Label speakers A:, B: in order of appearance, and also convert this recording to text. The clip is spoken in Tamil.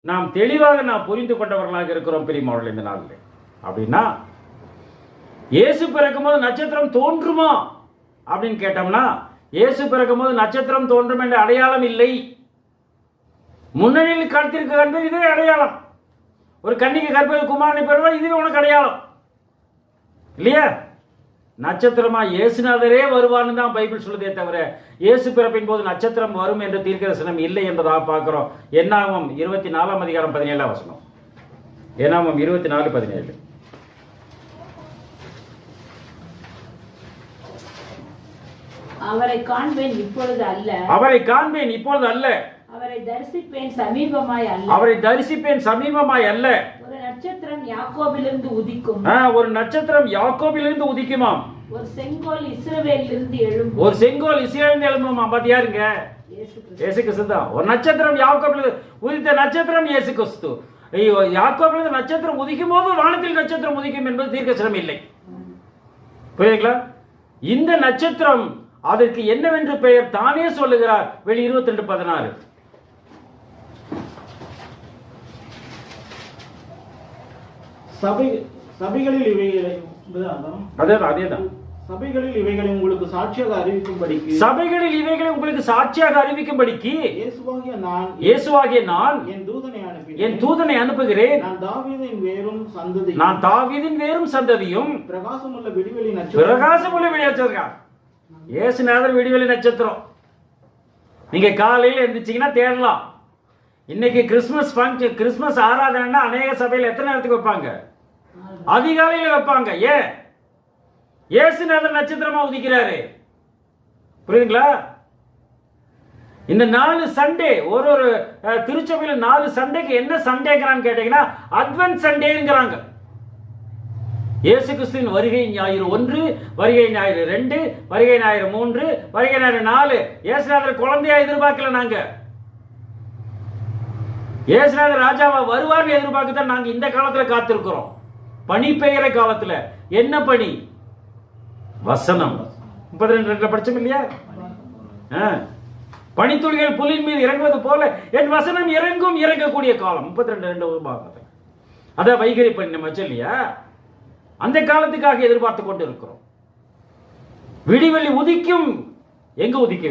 A: நாம் தெளிவாக நாம் புரிந்து கொண்டவர்களாக இருக்கிறோம் பிரியமானவர்களே இந்த நாளில். அப்படின்னா இயேசு பிறக்கும்போது நட்சத்திரம் தோன்றுமா அப்படின்னு கேட்டோம்னா, இயேசு பிறக்கும்போது நட்சத்திரம் தோன்றும் என்ற அடையாளம் இல்லை. முன்னணியில் காத்திருக்க கற்பது இதுவே அடையாளம். ஒரு கன்னிகை கற்பது குமாரனை பெறுவார், இதுவே உனக்கு அடையாளம் இல்லையா? நட்சத்திரமா இயேசுநாதரே வருவான்னு தான் பைபிள் சொல்லுதே தவிர இயேசு பிறப்பின் போது நட்சத்திரம் வரும் என்று தீர்க்கதரிசனம் இல்லை என்பதாக பார்க்கிறோம். என்னாகமம் 24 அதிகாரம் 17 வசனம். என்னாகமம் 24:17.
B: அவரை காண்பேன் இப்பொழுது அல்ல,
A: அவரை காண்பேன் இப்பொழுது அல்ல,
B: அவரை தரிசிப்பேன் சமீபமாய் அல்ல,
A: அவரை தரிசிப்பேன் சமீபமாய் அல்ல.
B: ஒரு நட்சத்திரம் யாக்கோபிலிருந்து உதிக்கும்,
A: ஒரு நட்சத்திரம் யாக்கோபிலிருந்து உதிக்குமாம்,
B: ஒரு செங்கோல் இஸ்ரவேலிலிருந்து எழும்பும்,
A: ஒரு செங்கோல் இஸ்ரவேலிலிருந்து எழும்புமா. பாத்தியாருங்க, இயேசு கிறிஸ்து தான். ஒரு நட்சத்திரம் யாக்கோபிலிருந்து உதித்த நட்சத்திரம் இயேசு கிறிஸ்து. யாக்கோபிலிருந்து நட்சத்திரம் உதிக்கும் போது வானத்தில் நட்சத்திரம் உதிக்கும் என்பது தீர்க்கதரிசனம் இல்லை. புரியுதுங்களா? இந்த நட்சத்திரம் அதற்கு என்னவென்று பெயர் தானே சொல்லுகிறார். வெளி 22:16.
C: சபைகளில் இவைகளை
A: அதேதான்
C: சபைகளில் இவைகளை உங்களுக்கு சாட்சியாக அறிவிக்கும்படிக்கு,
A: சபைகளில் இவைகளை உங்களுக்கு சாட்சியாக அறிவிக்கும்படிக்கு
C: இயேசுவாகிய நான் என் தூதனை
A: அனுப்புகிறேன்.
C: நான்
A: தாவீதின் வேரும் சந்ததியும்
C: பிரகாசமுள்ள விடிவெளி
A: நட்சத்திரம். இயேசுநாதர் விடிவெளி நட்சத்திரம். நீங்க காலையில் எந்திரிச்சீங்கன்னா தேடலாம். இன்னைக்கு கிறிஸ்துமஸ் ஃபங்க்ஷன், கிறிஸ்துமஸ் ஆராதனைன்னா அநேக சபையில் எத்தனை நேரத்துக்கு வைப்பாங்க? அதிகாலையில் வைப்பாங்க. ஏன்? இயேசுநாதர் நட்சத்திரமா உதிக்கிறாரு. புரியுதுங்களா? இந்த 4 சண்டே, ஒரு திருச்சபையில் 4 சண்டேக்கு என்ன சண்டேங்கிறான்னு கேட்டீங்கன்னா அட்வென்ட் சண்டேங்கிறாங்க. இயேசு கிறிஸ்துவின் வருகை ஞாயிறு 1, வருகை ஞாயிறு 2, வருகை ஞாயிறு 3, வருகை ஞாயிறு 4. இயேசுநாதர் குழந்தையா எதிர்பார்க்கல. நாங்க இயேசுநாதர் ராஜாவா வருவார்னு எதிர்பார்க்க தான் நாங்க இந்த காலத்துல காத்திருக்கிறோம். பனி பெய்கிற காலத்துல. என்ன பனி? வசனம் 32 படிச்சோம் இல்லையா? பனித்துளிகள் புலின் மீது இறங்குவது போல என் வசனம் இறங்கக்கூடிய காலம். 32 அதான் வைகரி பனி நம்ம வச்சு இல்லையா? அந்த காலத்துக்காக எதிர்பார்த்து கொண்டு இருக்கிறோம். விடிவெளி உதிக்கும். எங்க உதிக்க